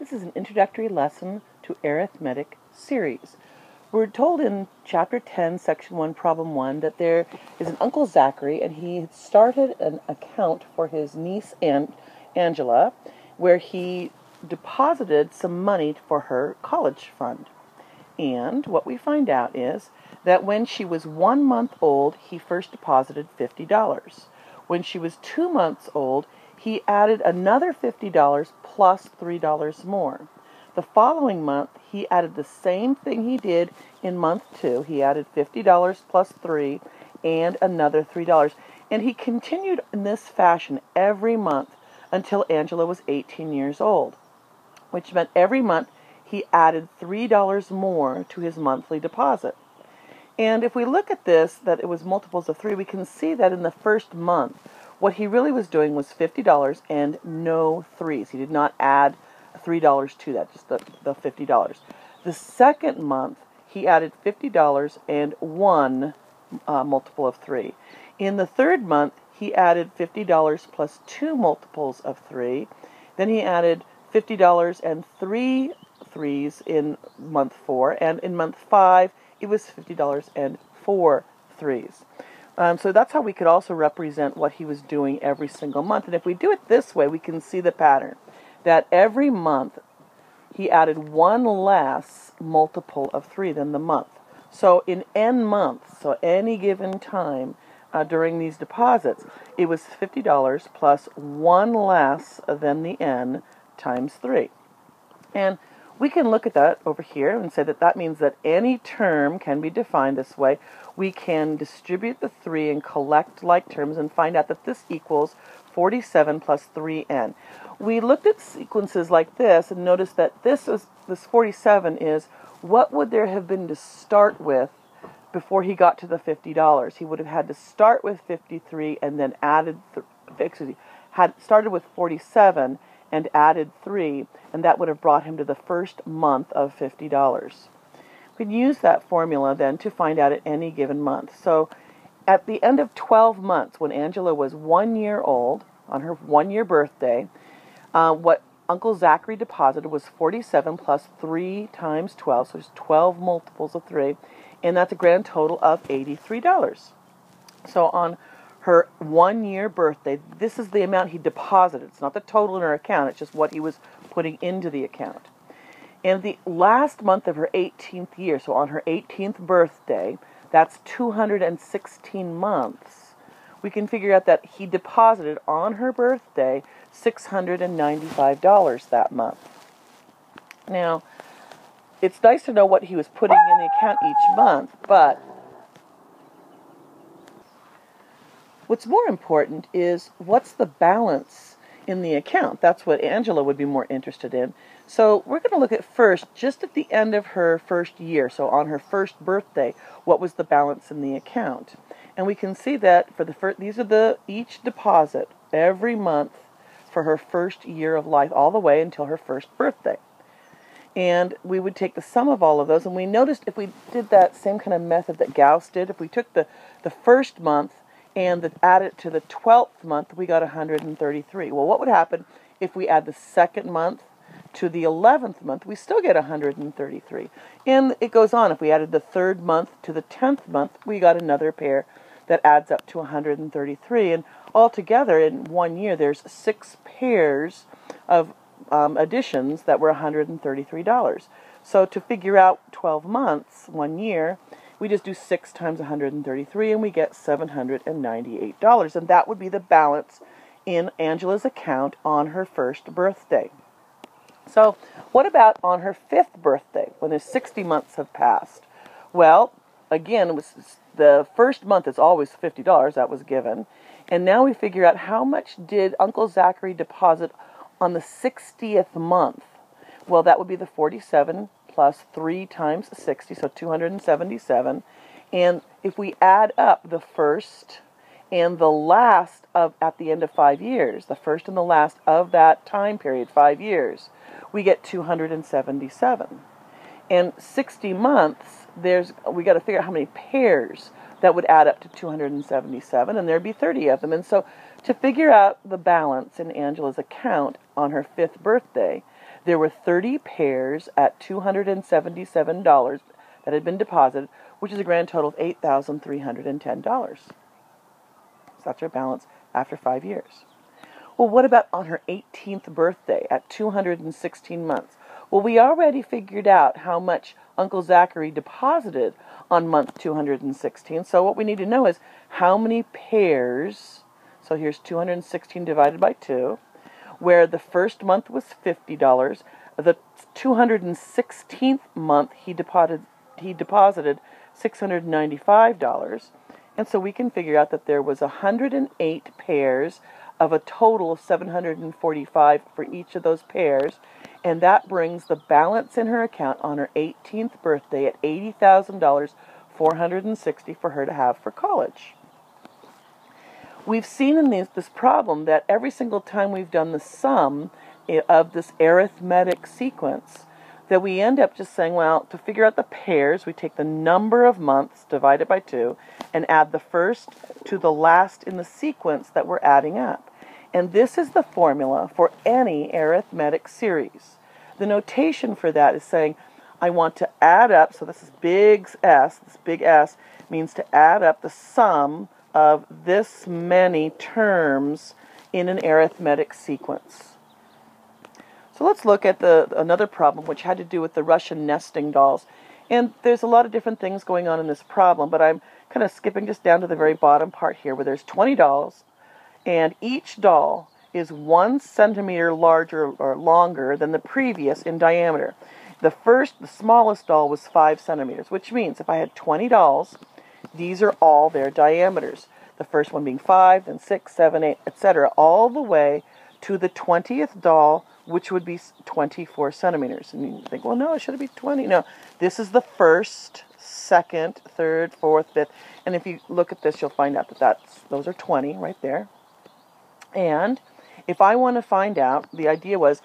This is an introductory lesson to Arithmetic Series. We're told in Chapter 10, Section 1, Problem 1, that there is an Uncle Zachary, and he had started an account for his niece, Aunt Angela, where he deposited some money for her college fund. And what we find out is that when she was 1 month old, he first deposited $50. When she was 2 months old, he added another $50 plus $3 more. The following month, he added the same thing he did in month 2. He added $50 plus $3 and another $3. And he continued in this fashion every month until Angela was 18 years old, which meant every month he added $3 more to his monthly deposit. And if we look at this, that it was multiples of 3, we can see that in the first month, what he really was doing was $50 and no 3s. He did not add $3 to that, just the $50. The second month, he added $50 and 1 multiple of 3. In the third month, he added $50 plus 2 multiples of 3. Then he added $50 and 3 3s in month 4. And in month 5, it was $50 and 4 3s. So that's how we could also represent what he was doing every single month. And if we do it this way, we can see the pattern. That every month, he added 1 less multiple of 3 than the month. So in n months, so any given time during these deposits, it was $50 plus 1 less than the n times 3. And we can look at that over here and say that that means that any term can be defined this way. We can distribute the 3 and collect like terms and find out that this equals 47 plus 3n. We looked at sequences like this and noticed that this 47 is what would there have been to start with before he got to the $50. He would have had to start with 53 and then had started with 47 and added 3, and that would have brought him to the first month of $50. We can use that formula then to find out at any given month. So at the end of 12 months, when Angela was 1 year old, on her 1-year birthday, what Uncle Zachary deposited was 47 plus 3 times 12, so there's 12 multiples of 3, and that's a grand total of $83. So on her 1-year birthday, this is the amount he deposited. It's not the total in her account, it's just what he was putting into the account. And the last month of her 18th year, so on her 18th birthday, that's 216 months. We can figure out that he deposited on her birthday $695 that month. Now, it's nice to know what he was putting in the account each month, but what's more important is what's the balance in the account. That's what Angela would be more interested in. So we're going to look at first, just at the end of her first year, so on her first birthday, what was the balance in the account. And we can see that for the first, these are each deposit every month for her first year of life, all the way until her first birthday. And we would take the sum of all of those, and we noticed if we did that same kind of method that Gauss did, if we took the first month and add it to the 12th month, we got 133. Well, what would happen if we add the second month to the 11th month? We still get 133. And it goes on. If we added the third month to the 10th month, we got another pair that adds up to 133. And altogether, in 1 year, there's 6 pairs of additions that were $133. So to figure out 12 months, 1 year, we just do 6 times 133, and we get $798. And that would be the balance in Angela's account on her first birthday. So what about on her 5th birthday, when the 60 months have passed? Well, again, it was the first month is always $50, that was given. And now we figure out how much did Uncle Zachary deposit on the 60th month. Well, that would be the 47 plus 3 times 60, so 277. And if we add up the first and the last at the end of 5 years, the first and the last of that time period, 5 years, we get 277. And 60 months, we got to figure out how many pairs that would add up to 277, and there'd be 30 of them. And so to figure out the balance in Angela's account on her 5th birthday, There were 30 pairs at $277 that had been deposited, which is a grand total of $8,310. So that's our balance after 5 years. Well, what about on her 18th birthday at 216 months? Well, we already figured out how much Uncle Zachary deposited on month 216. So what we need to know is how many pairs, so here's 216 divided by 2, where the first month was $50. The 216th month he deposited $695. And so we can figure out that there was 108 pairs of a total of 745 for each of those pairs, and that brings the balance in her account on her 18th birthday at $80,460 for her to have for college. We've seen in this problem that every single time we've done the sum of this arithmetic sequence, that we end up just saying, well, to figure out the pairs, we take the number of months divided by 2 and add the first to the last in the sequence that we're adding up. And this is the formula for any arithmetic series. The notation for that is saying, I want to add up, so this is big S, this big S means to add up the sum of this many terms in an arithmetic sequence. So let's look at another problem which had to do with the Russian nesting dolls. And there's a lot of different things going on in this problem, but I'm kind of skipping just down to the very bottom part here where there's 20 dolls, and each doll is 1 centimeter larger or longer than the previous in diameter. The smallest doll was 5 centimeters, which means if I had 20 dolls, these are all their diameters. The first one being 5, then 6, 7, 8, etc., all the way to the 20th doll, which would be 24 centimeters. And you think, well, no, it should be 20. No, this is the first, second, third, fourth, fifth. And if you look at this, you'll find out that those are 20 right there. And if I want to find out, the idea was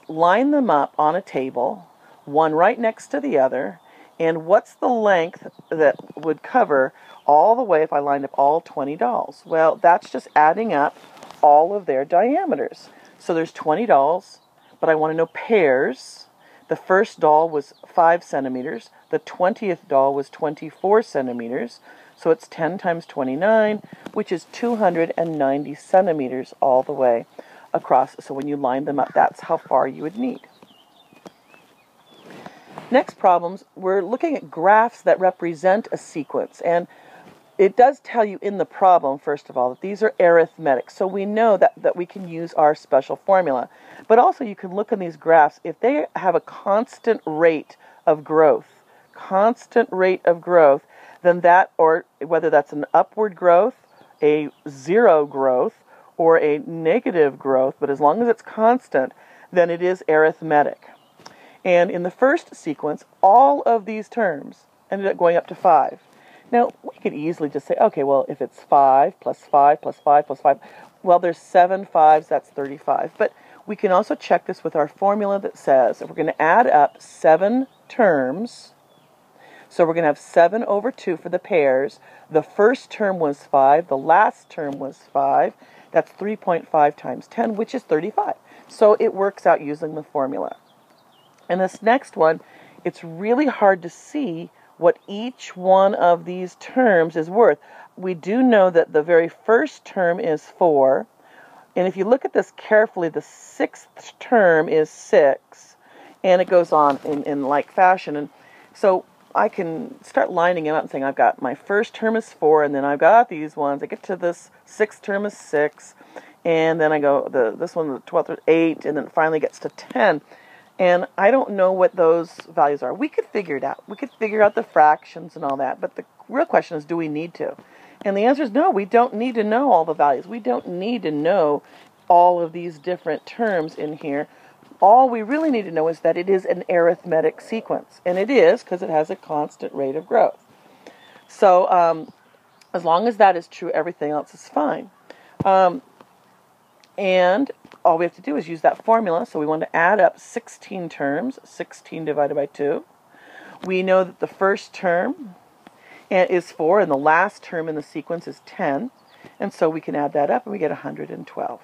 line them up on a table, one right next to the other, and what's the length that would cover all the way if I lined up all 20 dolls? Well, that's just adding up all of their diameters. So there's 20 dolls, but I want to know pairs. The first doll was 5 centimeters. The 20th doll was 24 centimeters. So it's 10 times 29, which is 290 centimeters all the way across. So when you line them up, that's how far you would need. Next problems, we're looking at graphs that represent a sequence. And it does tell you in the problem, first of all, that these are arithmetic. So we know that we can use our special formula. But also you can look in these graphs, if they have a constant rate of growth, then that, or whether that's an upward growth, a zero growth, or a negative growth, but as long as it's constant, then it is arithmetic. And in the first sequence, all of these terms ended up going up to 5. Now, we could easily just say, okay, well, if it's 5 plus 5 plus 5 plus 5, well, there's 7 5s, that's 35. But we can also check this with our formula that says if we're going to add up 7 terms, so we're going to have 7 over 2 for the pairs. The first term was 5. The last term was 5. That's 3.5 times 10, which is 35. So it works out using the formula. And this next one, it's really hard to see what each one of these terms is worth. We do know that the very first term is 4. And if you look at this carefully, the 6th term is 6. And it goes on in like fashion. And so I can start lining them up and saying, I've got my first term is 4, and then I've got these ones. I get to this 6th term is 6, and then I go, this one, the 12th is 8, and then it finally gets to 10. And I don't know what those values are. We could figure it out. We could figure out the fractions and all that, but the real question is, do we need to? And the answer is no, we don't need to know all the values. We don't need to know all of these different terms in here. All we really need to know is that it is an arithmetic sequence. And it is, because it has a constant rate of growth. So as long as that is true, everything else is fine. And all we have to do is use that formula. So we want to add up 16 terms, 16 divided by 2. We know that the first term is 4, and the last term in the sequence is 10. And so we can add that up, and we get 112.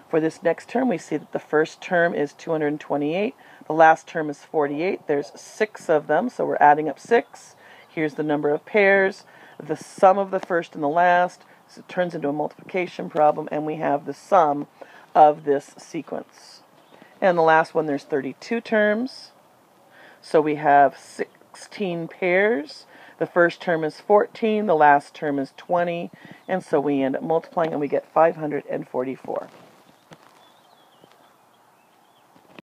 For this next term, we see that the first term is 228. The last term is 48. There's 6 of them, so we're adding up 6. Here's the number of pairs, the sum of the first and the last. So it turns into a multiplication problem, and we have the sum of this sequence. And the last one, there's 32 terms. So we have 16 pairs. The first term is 14, the last term is 20, and so we end up multiplying and we get 544.